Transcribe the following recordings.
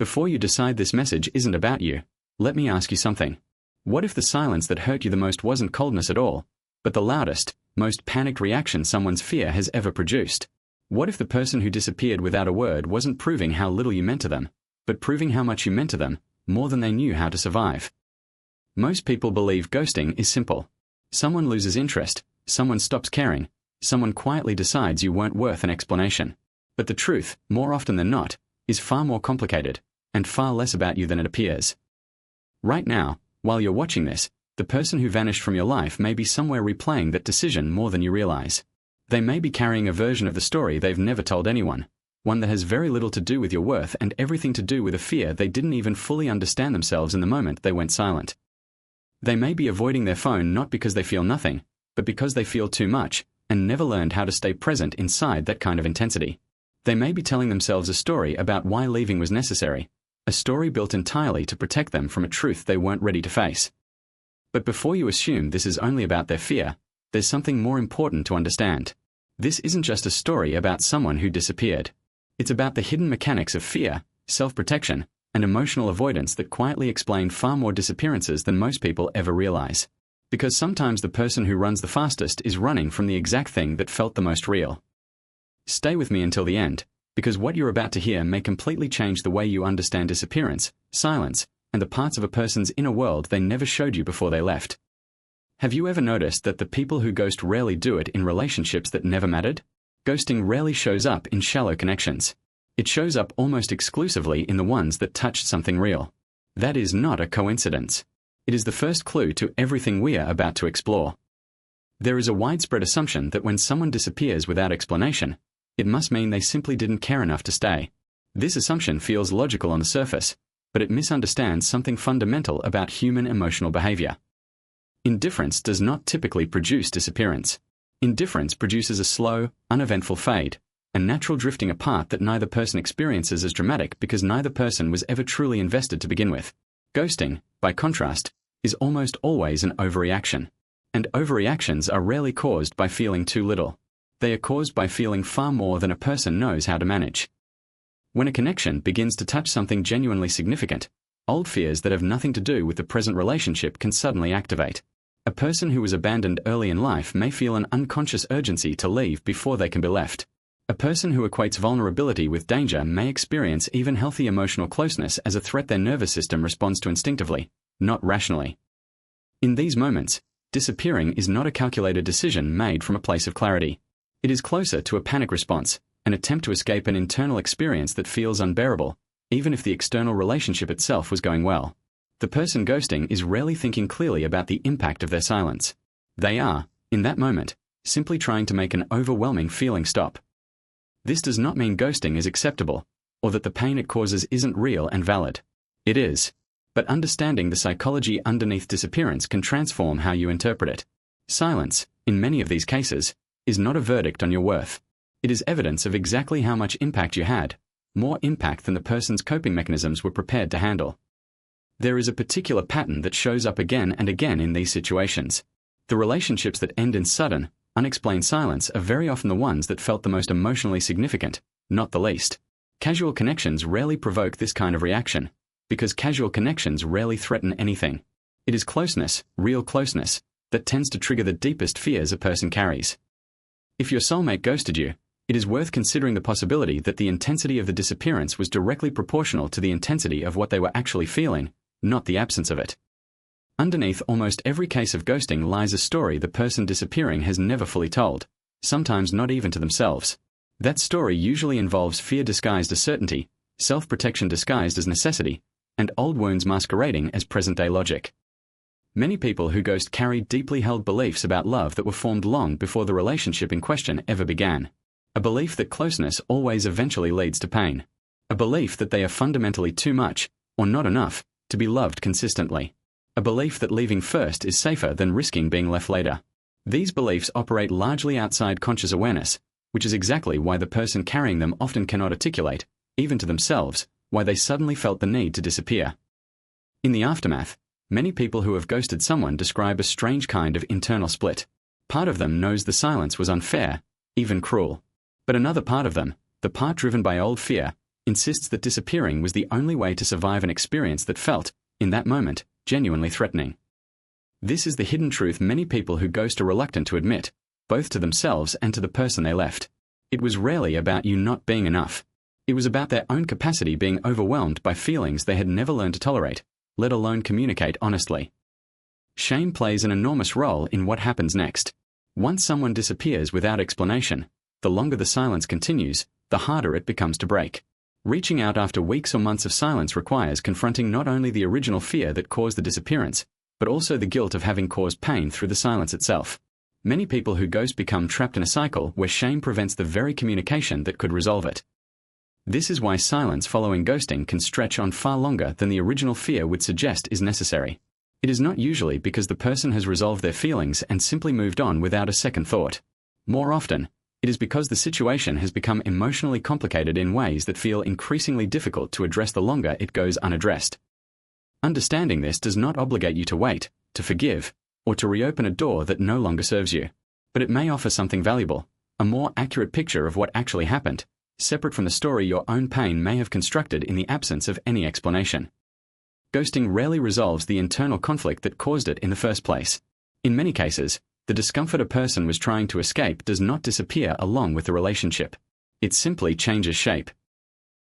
Before you decide this message isn't about you, let me ask you something. What if the silence that hurt you the most wasn't coldness at all, but the loudest, most panicked reaction someone's fear has ever produced? What if the person who disappeared without a word wasn't proving how little you meant to them, but proving how much you meant to them, more than they knew how to survive? Most people believe ghosting is simple. Someone loses interest, someone stops caring, someone quietly decides you weren't worth an explanation. But the truth, more often than not, is far more complicated, and far less about you than it appears. Right now, while you're watching this, the person who vanished from your life may be somewhere replaying that decision more than you realize. They may be carrying a version of the story they've never told anyone, one that has very little to do with your worth and everything to do with a fear they didn't even fully understand themselves in the moment they went silent. They may be avoiding their phone not because they feel nothing, but because they feel too much, and never learned how to stay present inside that kind of intensity. They may be telling themselves a story about why leaving was necessary, a story built entirely to protect them from a truth they weren't ready to face. But before you assume this is only about their fear, there's something more important to understand. This isn't just a story about someone who disappeared. It's about the hidden mechanics of fear, self-protection, and emotional avoidance that quietly explain far more disappearances than most people ever realize. Because sometimes the person who runs the fastest is running from the exact thing that felt the most real. Stay with me until the end, because what you're about to hear may completely change the way you understand disappearance, silence, and the parts of a person's inner world they never showed you before they left. Have you ever noticed that the people who ghost rarely do it in relationships that never mattered? Ghosting rarely shows up in shallow connections. It shows up almost exclusively in the ones that touched something real. That is not a coincidence. It is the first clue to everything we are about to explore. There is a widespread assumption that when someone disappears without explanation, it must mean they simply didn't care enough to stay. This assumption feels logical on the surface, but it misunderstands something fundamental about human emotional behavior. Indifference does not typically produce disappearance. Indifference produces a slow, uneventful fade, a natural drifting apart that neither person experiences as dramatic because neither person was ever truly invested to begin with. Ghosting, by contrast, is almost always an overreaction. And overreactions are rarely caused by feeling too little. They are caused by feeling far more than a person knows how to manage. When a connection begins to touch something genuinely significant, old fears that have nothing to do with the present relationship can suddenly activate. A person who was abandoned early in life may feel an unconscious urgency to leave before they can be left. A person who equates vulnerability with danger may experience even healthy emotional closeness as a threat their nervous system responds to instinctively, not rationally. In these moments, disappearing is not a calculated decision made from a place of clarity. It is closer to a panic response, an attempt to escape an internal experience that feels unbearable, even if the external relationship itself was going well. The person ghosting is rarely thinking clearly about the impact of their silence. They are, in that moment, simply trying to make an overwhelming feeling stop. This does not mean ghosting is acceptable, or that the pain it causes isn't real and valid. It is. But understanding the psychology underneath disappearance can transform how you interpret it. Silence, in many of these cases, is not a verdict on your worth. It is evidence of exactly how much impact you had, more impact than the person's coping mechanisms were prepared to handle. There is a particular pattern that shows up again and again in these situations. The relationships that end in sudden, unexplained silence are very often the ones that felt the most emotionally significant, not the least. Casual connections rarely provoke this kind of reaction, because casual connections rarely threaten anything. It is closeness, real closeness, that tends to trigger the deepest fears a person carries. If your soulmate ghosted you, it is worth considering the possibility that the intensity of the disappearance was directly proportional to the intensity of what they were actually feeling, not the absence of it. Underneath almost every case of ghosting lies a story the person disappearing has never fully told, sometimes not even to themselves. That story usually involves fear disguised as certainty, self-protection disguised as necessity, and old wounds masquerading as present-day logic. Many people who ghost carry deeply held beliefs about love that were formed long before the relationship in question ever began. A belief that closeness always eventually leads to pain. A belief that they are fundamentally too much, or not enough, to be loved consistently. A belief that leaving first is safer than risking being left later. These beliefs operate largely outside conscious awareness, which is exactly why the person carrying them often cannot articulate, even to themselves, why they suddenly felt the need to disappear. In the aftermath, many people who have ghosted someone describe a strange kind of internal split. Part of them knows the silence was unfair, even cruel. But another part of them, the part driven by old fear, insists that disappearing was the only way to survive an experience that felt, in that moment, genuinely threatening. This is the hidden truth many people who ghost are reluctant to admit, both to themselves and to the person they left. It was rarely about you not being enough. It was about their own capacity being overwhelmed by feelings they had never learned to tolerate, let alone communicate honestly. Shame plays an enormous role in what happens next. Once someone disappears without explanation, the longer the silence continues, the harder it becomes to break. Reaching out after weeks or months of silence requires confronting not only the original fear that caused the disappearance, but also the guilt of having caused pain through the silence itself. Many people who ghost become trapped in a cycle where shame prevents the very communication that could resolve it. This is why silence following ghosting can stretch on far longer than the original fear would suggest is necessary. It is not usually because the person has resolved their feelings and simply moved on without a second thought. More often, it is because the situation has become emotionally complicated in ways that feel increasingly difficult to address the longer it goes unaddressed. Understanding this does not obligate you to wait, to forgive, or to reopen a door that no longer serves you. But it may offer something valuable, a more accurate picture of what actually happened, separate from the story your own pain may have constructed in the absence of any explanation. Ghosting rarely resolves the internal conflict that caused it in the first place. In many cases, the discomfort a person was trying to escape does not disappear along with the relationship. It simply changes shape.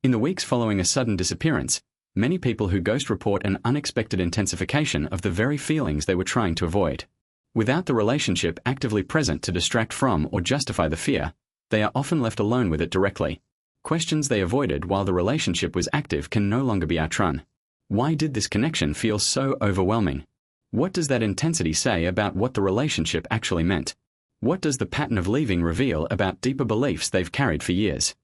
In the weeks following a sudden disappearance, many people who ghost report an unexpected intensification of the very feelings they were trying to avoid. Without the relationship actively present to distract from or justify the fear, they are often left alone with it directly. Questions they avoided while the relationship was active can no longer be outrun. Why did this connection feel so overwhelming? What does that intensity say about what the relationship actually meant? What does the pattern of leaving reveal about deeper beliefs they've carried for years?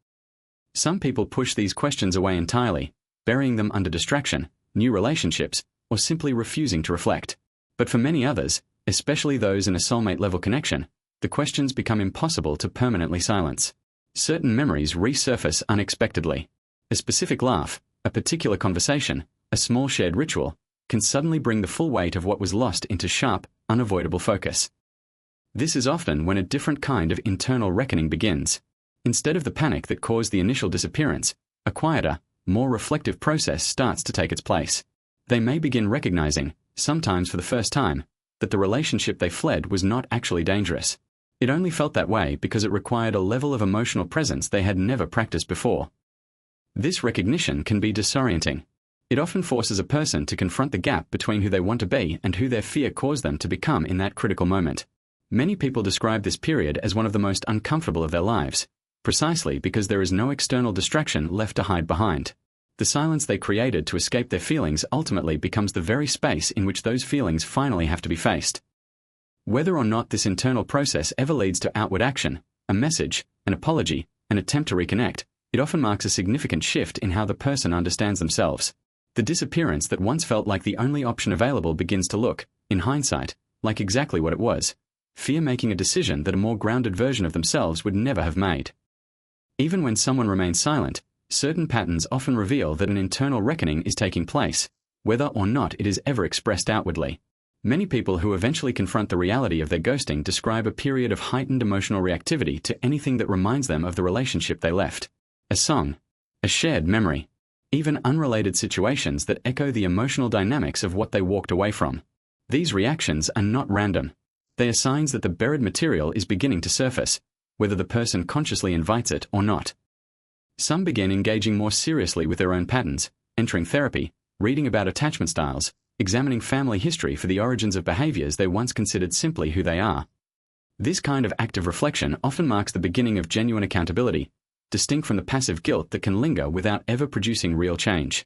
Some people push these questions away entirely, burying them under distraction, new relationships, or simply refusing to reflect. But for many others, especially those in a soulmate-level connection, the questions become impossible to permanently silence. Certain memories resurface unexpectedly. A specific laugh, a particular conversation, a small shared ritual, can suddenly bring the full weight of what was lost into sharp, unavoidable focus. This is often when a different kind of internal reckoning begins. Instead of the panic that caused the initial disappearance, a quieter, more reflective process starts to take its place. They may begin recognizing, sometimes for the first time, that the relationship they fled was not actually dangerous. It only felt that way because it required a level of emotional presence they had never practiced before. This recognition can be disorienting. It often forces a person to confront the gap between who they want to be and who their fear caused them to become in that critical moment. Many people describe this period as one of the most uncomfortable of their lives, precisely because there is no external distraction left to hide behind. The silence they created to escape their feelings ultimately becomes the very space in which those feelings finally have to be faced. Whether or not this internal process ever leads to outward action, a message, an apology, an attempt to reconnect, it often marks a significant shift in how the person understands themselves. The disappearance that once felt like the only option available begins to look, in hindsight, like exactly what it was: fear making a decision that a more grounded version of themselves would never have made. Even when someone remains silent, certain patterns often reveal that an internal reckoning is taking place, whether or not it is ever expressed outwardly. Many people who eventually confront the reality of their ghosting describe a period of heightened emotional reactivity to anything that reminds them of the relationship they left. A song, a shared memory, even unrelated situations that echo the emotional dynamics of what they walked away from. These reactions are not random. They are signs that the buried material is beginning to surface, whether the person consciously invites it or not. Some begin engaging more seriously with their own patterns, entering therapy, reading about attachment styles, examining family history for the origins of behaviors they once considered simply who they are. This kind of active reflection often marks the beginning of genuine accountability, distinct from the passive guilt that can linger without ever producing real change.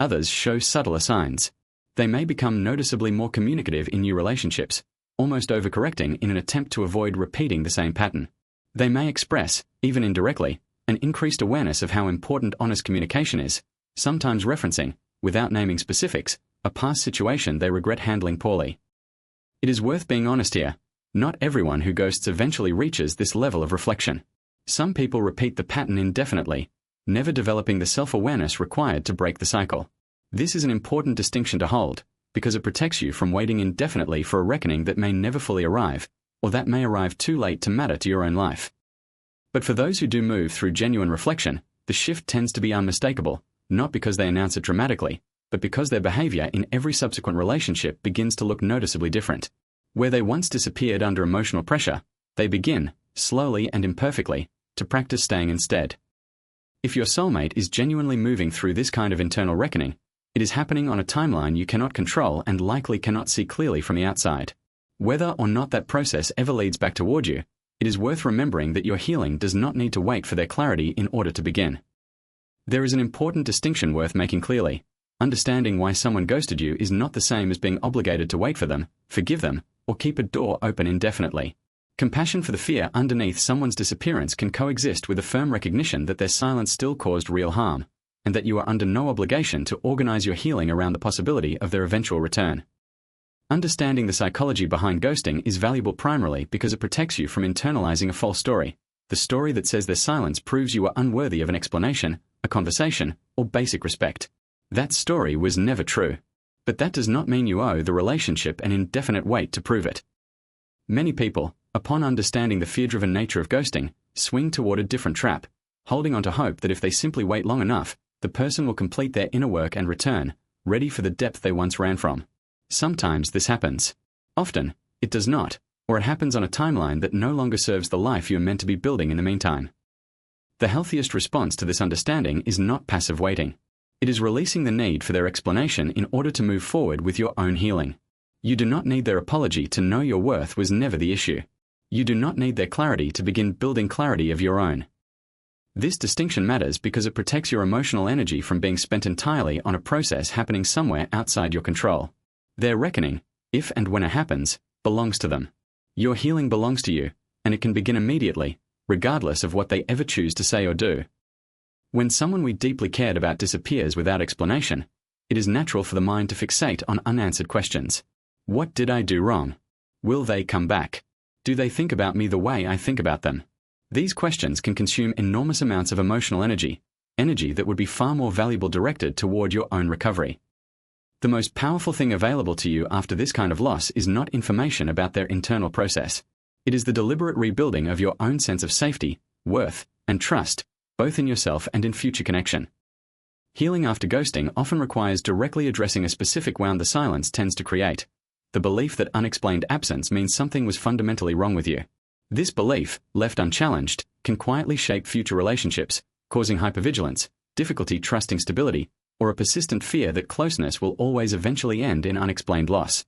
Others show subtler signs. They may become noticeably more communicative in new relationships, almost overcorrecting in an attempt to avoid repeating the same pattern. They may express, even indirectly, an increased awareness of how important honest communication is, sometimes referencing, without naming specifics, a past situation they regret handling poorly. It is worth being honest here. Not everyone who ghosts eventually reaches this level of reflection. Some people repeat the pattern indefinitely, never developing the self-awareness required to break the cycle. This is an important distinction to hold, because it protects you from waiting indefinitely for a reckoning that may never fully arrive, or that may arrive too late to matter to your own life. But for those who do move through genuine reflection, The shift tends to be unmistakable, not because they announce it dramatically, but because their behavior in every subsequent relationship begins to look noticeably different. Where they once disappeared under emotional pressure, they begin, slowly and imperfectly, to practice staying instead. If your soulmate is genuinely moving through this kind of internal reckoning, it is happening on a timeline you cannot control and likely cannot see clearly from the outside. Whether or not that process ever leads back toward you, it is worth remembering that your healing does not need to wait for their clarity in order to begin. There is an important distinction worth making clearly. Understanding why someone ghosted you is not the same as being obligated to wait for them, forgive them, or keep a door open indefinitely. Compassion for the fear underneath someone's disappearance can coexist with a firm recognition that their silence still caused real harm, and that you are under no obligation to organize your healing around the possibility of their eventual return. Understanding the psychology behind ghosting is valuable primarily because it protects you from internalizing a false story, the story that says their silence proves you are unworthy of an explanation, a conversation, or basic respect. That story was never true. But that does not mean you owe the relationship an indefinite wait to prove it. Many people, upon understanding the fear-driven nature of ghosting, swing toward a different trap, holding on to hope that if they simply wait long enough, the person will complete their inner work and return, ready for the depth they once ran from. Sometimes this happens. Often, it does not, or it happens on a timeline that no longer serves the life you are meant to be building in the meantime. The healthiest response to this understanding is not passive waiting. It is releasing the need for their explanation in order to move forward with your own healing. You do not need their apology to know your worth was never the issue. You do not need their clarity to begin building clarity of your own. This distinction matters because it protects your emotional energy from being spent entirely on a process happening somewhere outside your control. Their reckoning, if and when it happens, belongs to them. Your healing belongs to you, and it can begin immediately, regardless of what they ever choose to say or do. When someone we deeply cared about disappears without explanation, it is natural for the mind to fixate on unanswered questions. What did I do wrong? Will they come back? Do they think about me the way I think about them? These questions can consume enormous amounts of emotional energy that would be far more valuable directed toward your own recovery. The most powerful thing available to you after this kind of loss is not information about their internal process. It is the deliberate rebuilding of your own sense of safety, worth, and trust, both in yourself and in future connection. Healing after ghosting often requires directly addressing a specific wound the silence tends to create, the belief that unexplained absence means something was fundamentally wrong with you. This belief, left unchallenged, can quietly shape future relationships, causing hypervigilance, difficulty trusting stability, or a persistent fear that closeness will always eventually end in unexplained loss.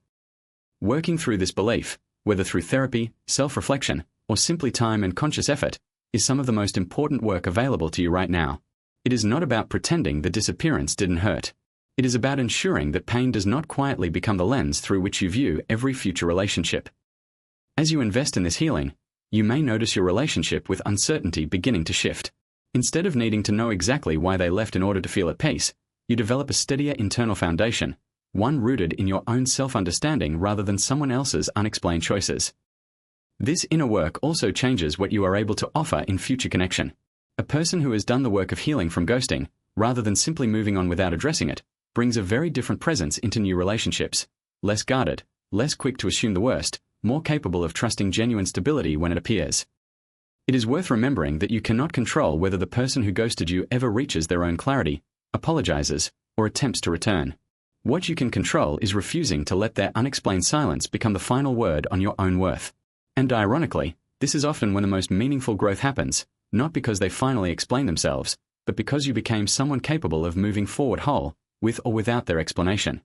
Working through this belief, whether through therapy, self-reflection, or simply time and conscious effort, is some of the most important work available to you right now. It is not about pretending the disappearance didn't hurt. It is about ensuring that pain does not quietly become the lens through which you view every future relationship. As you invest in this healing, you may notice your relationship with uncertainty beginning to shift. Instead of needing to know exactly why they left in order to feel at peace, you develop a steadier internal foundation, one rooted in your own self-understanding rather than someone else's unexplained choices. This inner work also changes what you are able to offer in future connection. A person who has done the work of healing from ghosting, rather than simply moving on without addressing it, brings a very different presence into new relationships, less guarded, less quick to assume the worst, more capable of trusting genuine stability when it appears. It is worth remembering that you cannot control whether the person who ghosted you ever reaches their own clarity, apologizes, or attempts to return. What you can control is refusing to let their unexplained silence become the final word on your own worth. And ironically, this is often when the most meaningful growth happens, not because they finally explain themselves, but because you became someone capable of moving forward whole, with or without their explanation.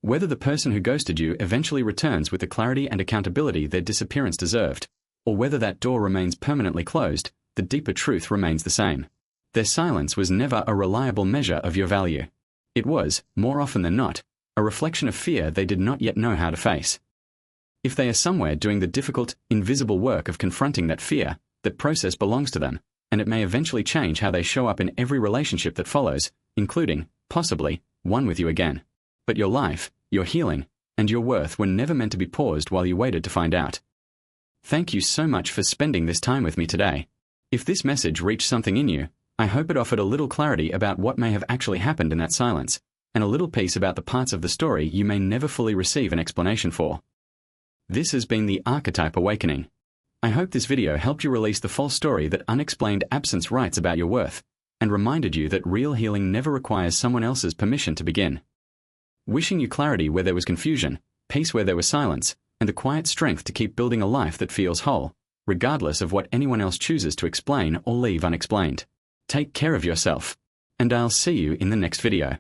Whether the person who ghosted you eventually returns with the clarity and accountability their disappearance deserved, or whether that door remains permanently closed, the deeper truth remains the same. Their silence was never a reliable measure of your value. It was, more often than not, a reflection of fear they did not yet know how to face. If they are somewhere doing the difficult, invisible work of confronting that fear, that process belongs to them, and it may eventually change how they show up in every relationship that follows, including, possibly, one with you again. But your life, your healing, and your worth were never meant to be paused while you waited to find out. Thank you so much for spending this time with me today. If this message reached something in you, I hope it offered a little clarity about what may have actually happened in that silence, and a little piece about the parts of the story you may never fully receive an explanation for. This has been the Archetype Awakening. I hope this video helped you release the false story that unexplained absence writes about your worth, and reminded you that real healing never requires someone else's permission to begin. Wishing you clarity where there was confusion, peace where there was silence, and the quiet strength to keep building a life that feels whole, regardless of what anyone else chooses to explain or leave unexplained. Take care of yourself, and I'll see you in the next video.